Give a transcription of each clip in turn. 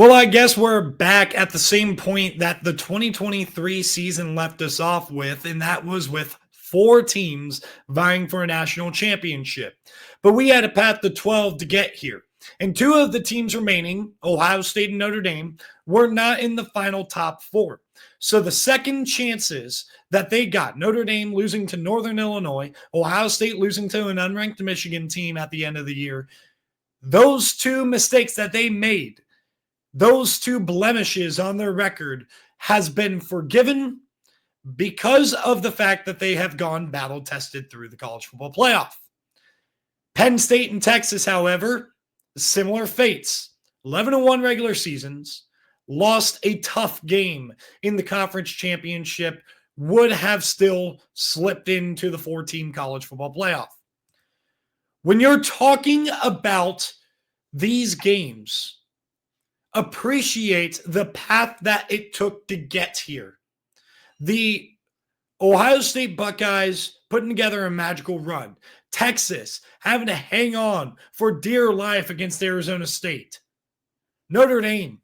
Well, I guess we're back at the same point that the 2023 season left us off with, and that was with four teams vying for a national championship. But we had a path to 12 to get here. And two of the teams remaining, Ohio State and Notre Dame, were not in the final top four. So the second chances that they got, Notre Dame losing to Northern Illinois, Ohio State losing to an unranked Michigan team at the end of the year, those two mistakes that they made, those two blemishes on their record has been forgiven because of the fact that they have gone battle tested through the college football playoff. Penn State and Texas, however, similar fates. 11-1 regular seasons, lost a tough game in the conference championship, would have still slipped into the 4-team college football playoff. When you're talking about these games, appreciate the path that it took to get here. The Ohio State Buckeyes putting together a magical run. Texas having to hang on for dear life against Arizona State. Notre Dame,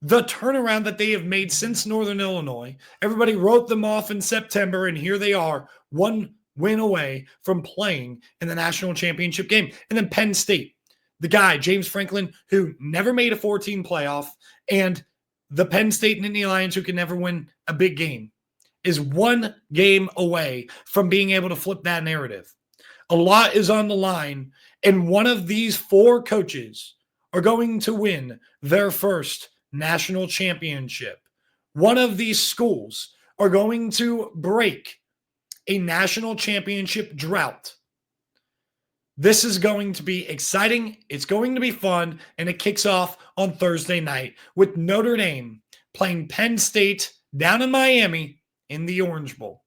the turnaround that they have made since Northern Illinois. Everybody wrote them off in September, and here they are, one win away from playing in the national championship game. And then Penn State, the guy, James Franklin, who never made a 14 playoff, and the Penn State Nittany Lions, who can never win a big game, is one game away from being able to flip that narrative. A lot is on the line, and one of these four coaches are going to win their first national championship. One of these schools are going to break a national championship drought. This is going to be exciting. It's going to be fun, and it kicks off on Thursday night with Notre Dame playing Penn State down in Miami in the Orange Bowl.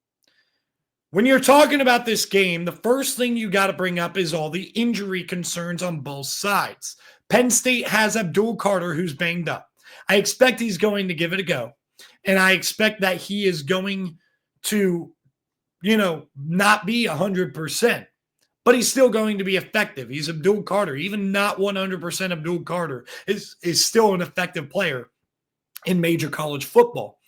When you're talking about this game, the first thing you got to bring up is all the injury concerns on both sides. Penn State has Abdul Carter, who's banged up. I expect he's going to give it a go, and I expect that he is going to, not be 100%. But he's still going to be effective. He's Abdul Carter. Even not 100% Abdul Carter is still an effective player in major college football.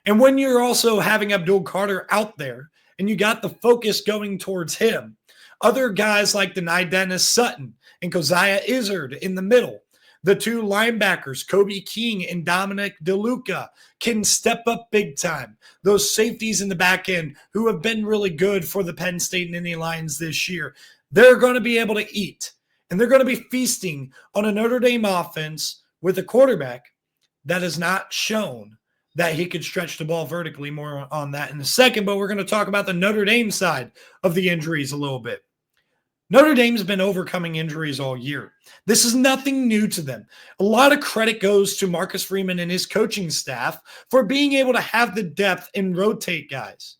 And when you're also having Abdul Carter out there and you got the focus going towards him, other guys like Dani Dennis Sutton and Keziah Izzard in the middle, the two linebackers, Kobe King and Dominic DeLuca, can step up big time. Those safeties in the back end who have been really good for the Penn State Nittany Lions this year, they're going to be able to eat. And they're going to be feasting on a Notre Dame offense with a quarterback that has not shown that he could stretch the ball vertically. More on that in a second, but we're going to talk about the Notre Dame side of the injuries a little bit. Notre Dame's been overcoming injuries all year. This is nothing new to them. A lot of credit goes to Marcus Freeman and his coaching staff for being able to have the depth and rotate guys.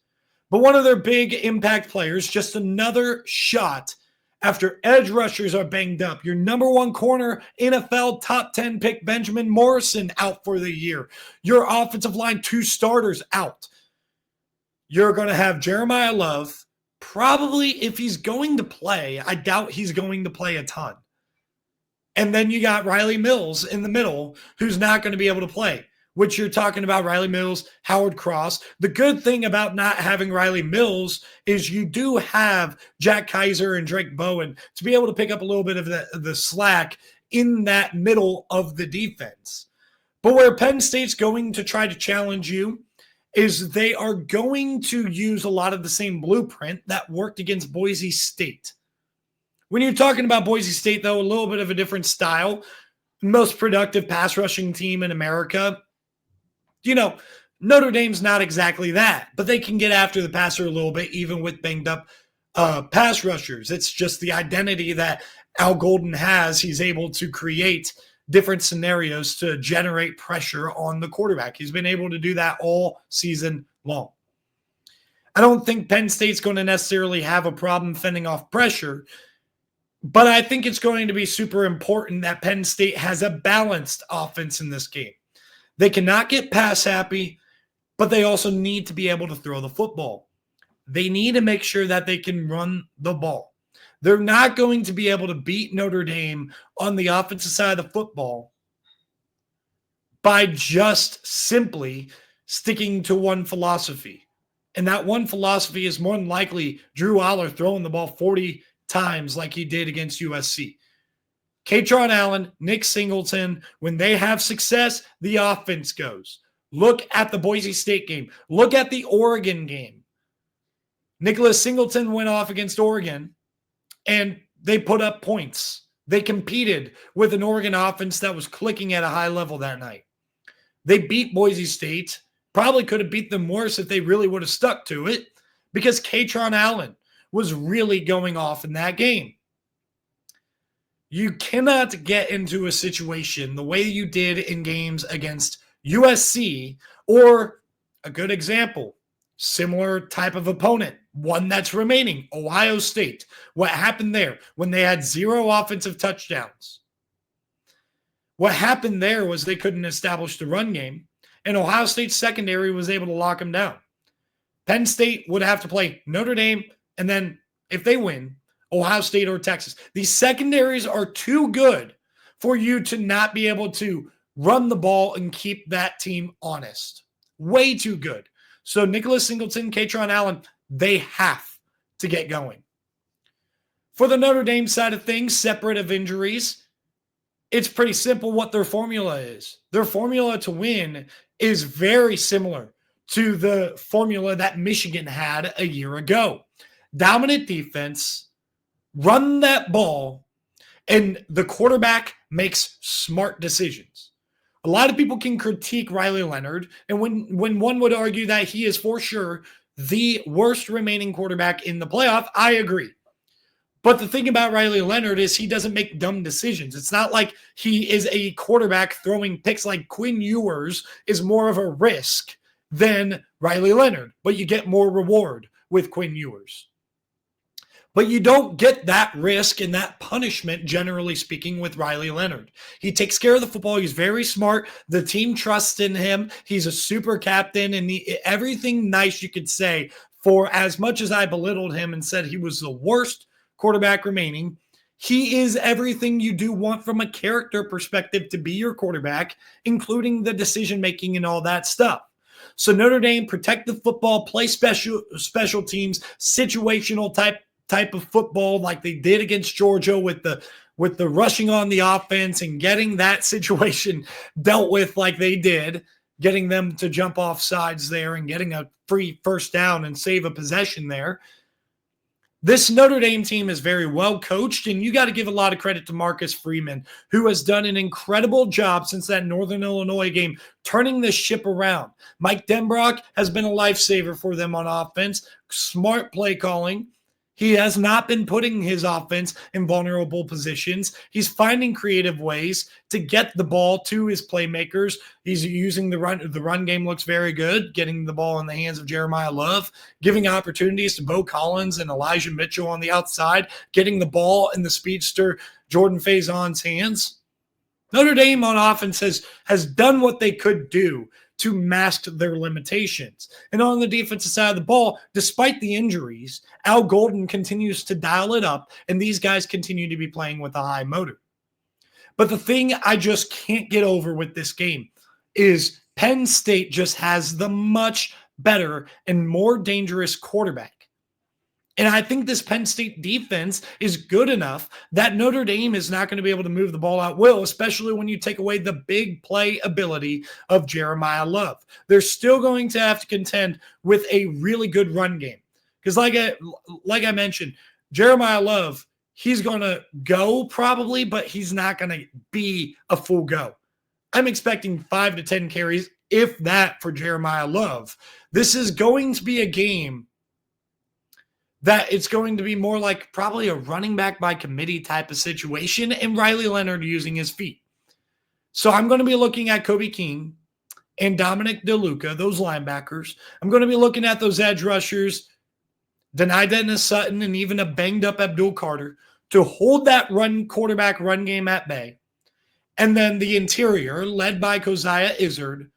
But one of their big impact players, just another shot after edge rushers are banged up. Your number one corner, NFL top 10 pick Benjamin Morrison out for the year. Your offensive line, 2 starters out. You're going to have Jeremiah Love. Probably if he's going to play, I doubt he's going to play a ton. And then you got Riley Mills in the middle who's not going to be able to play, which you're talking about Riley Mills, Howard Cross. The good thing about not having Riley Mills is you do have Jack Kaiser and Drake Bowen to be able to pick up a little bit of the slack in that middle of the defense. But where Penn State's going to try to challenge you is they are going to use a lot of the same blueprint that worked against Boise State. When you're talking about Boise State, though, a little bit of a different style, most productive pass rushing team in America. Notre Dame's not exactly that, but they can get after the passer a little bit, even with banged up pass rushers. It's just the identity that Al Golden has. He's able to create different scenarios to generate pressure on the quarterback. He's been able to do that all season long. I don't think Penn State's going to necessarily have a problem fending off pressure, but I think it's going to be super important that Penn State has a balanced offense in this game. They cannot get pass happy, but they also need to be able to throw the football. They need to make sure that they can run the ball. They're not going to be able to beat Notre Dame on the offensive side of the football by just simply sticking to one philosophy. And that one philosophy is more than likely Drew Aller throwing the ball 40 times like he did against USC. Kaytron Allen, Nick Singleton, when they have success, the offense goes. Look at the Boise State game. Look at the Oregon game. Nicholas Singleton went off against Oregon, and they put up points. They competed with an Oregon offense that was clicking at a high level that night. They beat Boise State. Probably could have beat them worse if they really would have stuck to it, because Kaytron Allen was really going off in that game. You cannot get into a situation the way you did in games against USC, or a good example, similar type of opponent, one that's remaining, Ohio State. What happened there when they had 0 offensive touchdowns? What happened there was they couldn't establish the run game, and Ohio State's secondary was able to lock them down. Penn State would have to play Notre Dame, and then if they win, Ohio State or Texas. These secondaries are too good for you to not be able to run the ball and keep that team honest. Way too good. So Nicholas Singleton, Kaytron Allen, they have to get going. For the Notre Dame side of things, separate of injuries, it's pretty simple what their formula is. Their formula to win is very similar to the formula that Michigan had a year ago. Dominant defense, run that ball, and the quarterback makes smart decisions. A lot of people can critique Riley Leonard, and when one would argue that he is for sure the worst remaining quarterback in the playoff, I agree. But the thing about Riley Leonard is he doesn't make dumb decisions. It's not like he is a quarterback throwing picks. Like Quinn Ewers is more of a risk than Riley Leonard, but you get more reward with Quinn Ewers. But you don't get that risk and that punishment, generally speaking, with Riley Leonard. He takes care of the football. He's very smart. The team trusts in him. He's a super captain, and everything nice you could say. For as much as I belittled him and said he was the worst quarterback remaining, he is everything you do want from a character perspective to be your quarterback, including the decision-making and all that stuff. So Notre Dame, protect the football, play special teams, situational type of football like they did against Georgia with the rushing on the offense and getting that situation dealt with like they did, getting them to jump off sides there and getting a free first down and save a possession there. This Notre Dame team is very well coached, and you got to give a lot of credit to Marcus Freeman, who has done an incredible job since that Northern Illinois game, turning the ship around. Mike Denbrock has been a lifesaver for them on offense, smart play calling. He has not been putting his offense in vulnerable positions. He's finding creative ways to get the ball to his playmakers. He's using the run. The run game looks very good, getting the ball in the hands of Jeremiah Love, giving opportunities to Bo Collins and Elijah Mitchell on the outside, getting the ball in the speedster Jordan Faison's hands. Notre Dame on offense has done what they could do to mask their limitations. And on the defensive side of the ball, despite the injuries, Al Golden continues to dial it up, and these guys continue to be playing with a high motor. But the thing I just can't get over with this game is Penn State just has the much better and more dangerous quarterback. And I think this Penn State defense is good enough that Notre Dame is not going to be able to move the ball out will, especially when you take away the big play ability of Jeremiah Love. They're still going to have to contend with a really good run game. Because like I mentioned, Jeremiah Love, he's going to go probably, but he's not going to be a full go. I'm expecting 5 to 10 carries, if that, for Jeremiah Love. This is going to be a game that it's going to be more like probably a running back by committee type of situation, and Riley Leonard using his feet. So I'm going to be looking at Kobe King and Dominic DeLuca, those linebackers. I'm going to be looking at those edge rushers, Denai Dennis-Sutton, and even a banged-up Abdul Carter to hold that quarterback run game at bay. And then the interior, led by Keziah Izzard,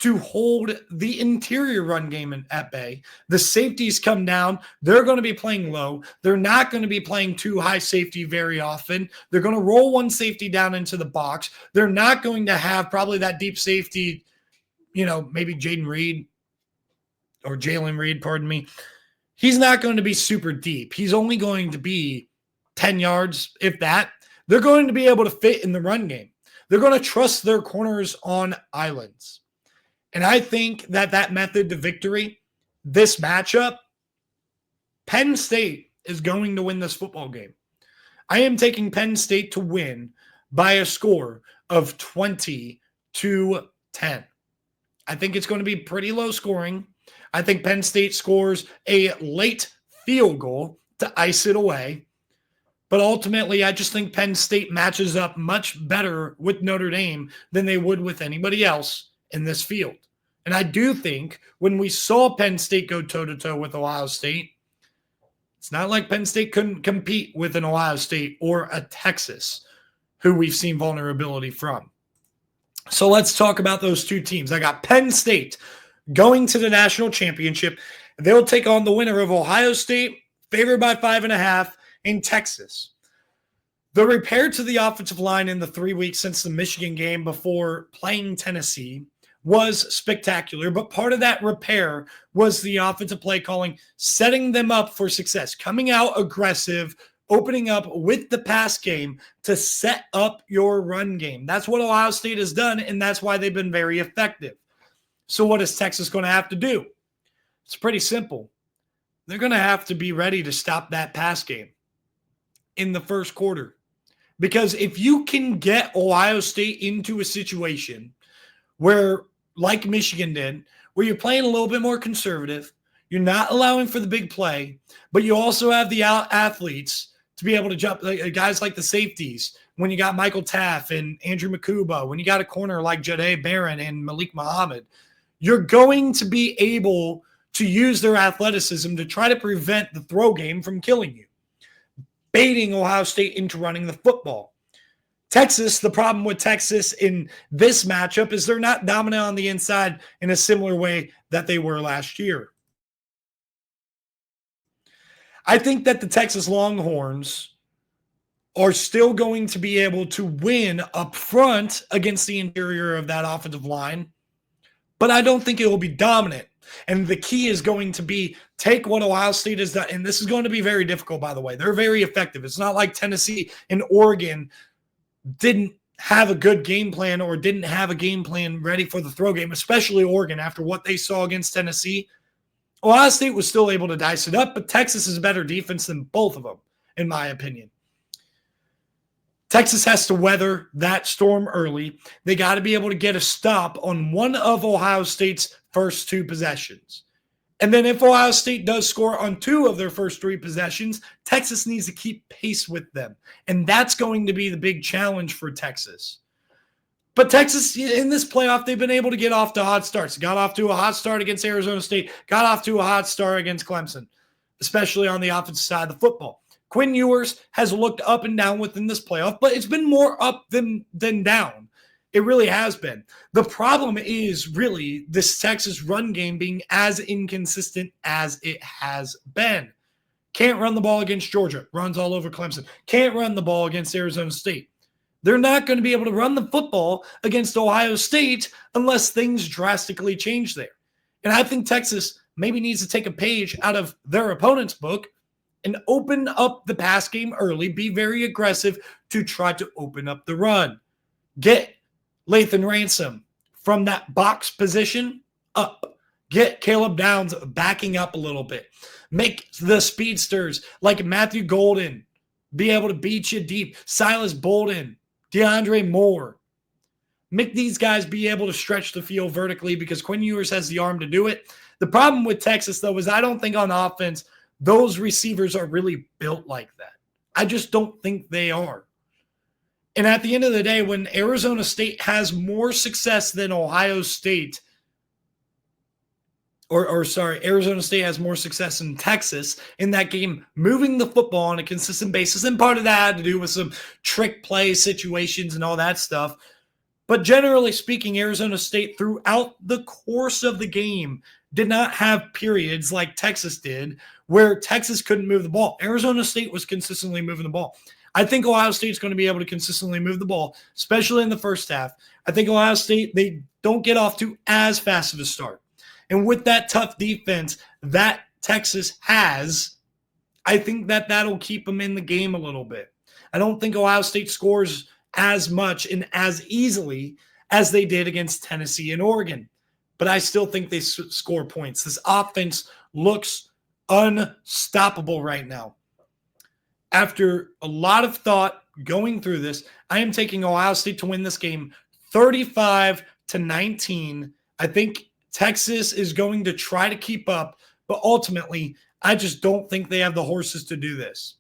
to hold the interior run game at bay. The safeties come down. They're going to be playing low. They're not going to be playing too high safety very often. They're going to roll one safety down into the box. They're not going to have probably that deep safety, maybe Jaden Reed or Jalen Reed, pardon me. He's not going to be super deep. He's only going to be 10 yards, if that. They're going to be able to fit in the run game. They're going to trust their corners on islands. And I think that method to victory, this matchup, Penn State is going to win this football game. I am taking Penn State to win by a score of 20-10. I think it's going to be pretty low scoring. I think Penn State scores a late field goal to ice it away. But ultimately, I just think Penn State matches up much better with Notre Dame than they would with anybody else in this field. And I do think when we saw Penn State go toe-to-toe with Ohio State, it's not like Penn State couldn't compete with an Ohio State or a Texas, who we've seen vulnerability from. So let's talk about those two teams. I got Penn State going to the national championship. They'll take on the winner of Ohio State, favored by 5.5, in Texas. The repair to the offensive line in the 3 weeks since the Michigan game before playing Tennessee was spectacular, but part of that repair was the offensive play calling, setting them up for success, coming out aggressive, opening up with the pass game to set up your run game. That's what Ohio State has done, and that's why they've been very effective. So what is Texas going to have to do? It's pretty simple. They're going to have to be ready to stop that pass game in the first quarter. Because if you can get Ohio State into a situation where, like Michigan did, where you're playing a little bit more conservative, you're not allowing for the big play, but you also have the athletes to be able to jump, guys like the safeties, when you got Michael Taff and Andrew Makuba, when you got a corner like Jahdae Barron and Malik Muhammad, you're going to be able to use their athleticism to try to prevent the throw game from killing you, baiting Ohio State into running the football. Texas, the problem with Texas in this matchup is they're not dominant on the inside in a similar way that they were last year. I think that the Texas Longhorns are still going to be able to win up front against the interior of that offensive line, but I don't think it will be dominant. And the key is going to be take what Ohio State has done, and this is going to be very difficult, by the way. They're very effective. It's not like Tennessee and Oregon didn't have a good game plan or didn't have a game plan ready for the throw game, especially Oregon after what they saw against Tennessee. Ohio State was still able to dice it up, but Texas is a better defense than both of them, in my opinion. Texas has to weather that storm early. They got to be able to get a stop on one of Ohio State's first two possessions. And then if Ohio State does score on two of their first three possessions, Texas needs to keep pace with them. And that's going to be the big challenge for Texas. But Texas, in this playoff, they've been able to get off to hot starts. Got off to a hot start against Arizona State. Got off to a hot start against Clemson, especially on the offensive side of the football. Quinn Ewers has looked up and down within this playoff, but it's been more up than down. It really has been. The problem is really this Texas run game being as inconsistent as it has been. Can't run the ball against Georgia. Runs all over Clemson. Can't run the ball against Arizona State. They're not going to be able to run the football against Ohio State unless things drastically change there. And I think Texas maybe needs to take a page out of their opponent's book and open up the pass game early, be very aggressive to try to open up the run. Get Lathan Ransom from that box position up. Get Caleb Downs backing up a little bit. Make the speedsters like Matthew Golden be able to beat you deep. Silas Bolden, DeAndre Moore. Make these guys be able to stretch the field vertically because Quinn Ewers has the arm to do it. The problem with Texas, though, is I don't think on offense those receivers are really built like that. I just don't think they are. And at the end of the day, when Arizona State has more success than Ohio State, Arizona State has more success than Texas in that game, moving the football on a consistent basis. And part of that had to do with some trick play situations and all that stuff. But generally speaking, Arizona State throughout the course of the game did not have periods like Texas did where Texas couldn't move the ball. Arizona State was consistently moving the ball. I think Ohio State's going to be able to consistently move the ball, especially in the first half. I think Ohio State, they don't get off to as fast of a start. And with that tough defense that Texas has, I think that that'll keep them in the game a little bit. I don't think Ohio State scores as much and as easily as they did against Tennessee and Oregon. But I still think they score points. This offense looks unstoppable right now. After a lot of thought going through this, I am taking Ohio State to win this game 35-19. I think Texas is going to try to keep up, but ultimately, I just don't think they have the horses to do this.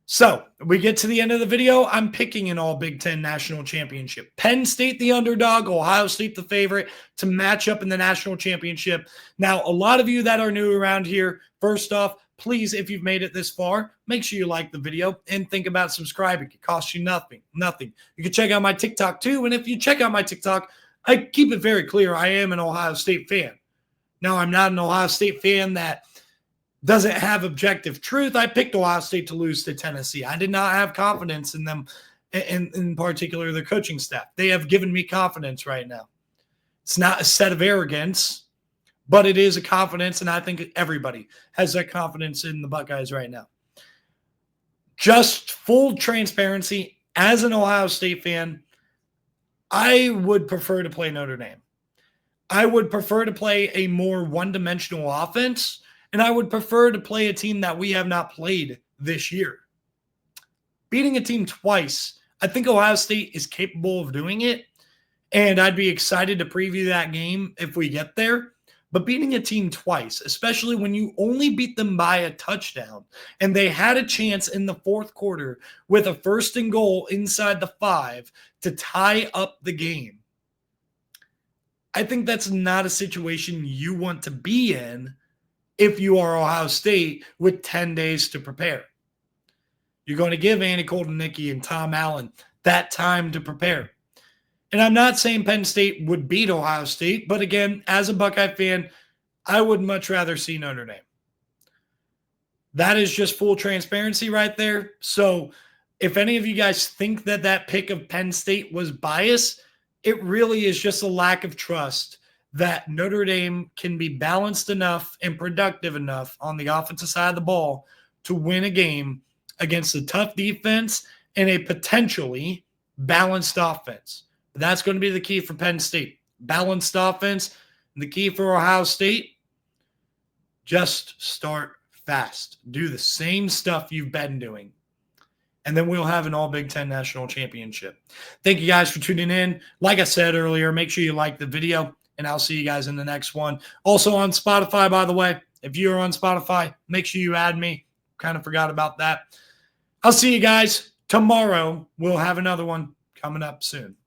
So we get to the end of the video. I'm picking an all Big Ten national championship. Penn State, the underdog, Ohio State, the favorite to match up in the national championship. Now, a lot of you that are new around here, first off, please, if you've made it this far, make sure you like the video and think about subscribing. It costs you nothing. You can check out my TikTok too. And if you check out my TikTok, I keep it very clear. I am an Ohio State fan. Now, I'm not an Ohio State fan that doesn't have objective truth. I picked Ohio State to lose to Tennessee. I did not have confidence in them, in particular their coaching staff. They have given me confidence right now. It's not a set of arrogance, but it is a confidence, and I think everybody has that confidence in the Buckeyes right now. Just full transparency, as an Ohio State fan, I would prefer to play Notre Dame. I would prefer to play a more one-dimensional offense, and I would prefer to play a team that we have not played this year. Beating a team twice, I think Ohio State is capable of doing it, and I'd be excited to preview that game if we get there. But beating a team twice, especially when you only beat them by a touchdown, and they had a chance in the fourth quarter with a 1st and goal inside the 5 to tie up the game, I think that's not a situation you want to be in if you are Ohio State with 10 days to prepare. You're going to give Andy Kotelnicki and Tom Allen that time to prepare. And I'm not saying Penn State would beat Ohio State, but again, as a Buckeye fan, I would much rather see Notre Dame. That is just full transparency right there. So if any of you guys think that that pick of Penn State was biased, it really is just a lack of trust that Notre Dame can be balanced enough and productive enough on the offensive side of the ball to win a game against a tough defense and a potentially balanced offense. That's going to be the key for Penn State. Balanced offense. And the key for Ohio State, just start fast. Do the same stuff you've been doing. And then we'll have an all Big Ten national championship. Thank you guys for tuning in. Like I said earlier, make sure you like the video, and I'll see you guys in the next one. Also on Spotify, by the way, if you're on Spotify, make sure you add me. Kind of forgot about that. I'll see you guys tomorrow. We'll have another one coming up soon.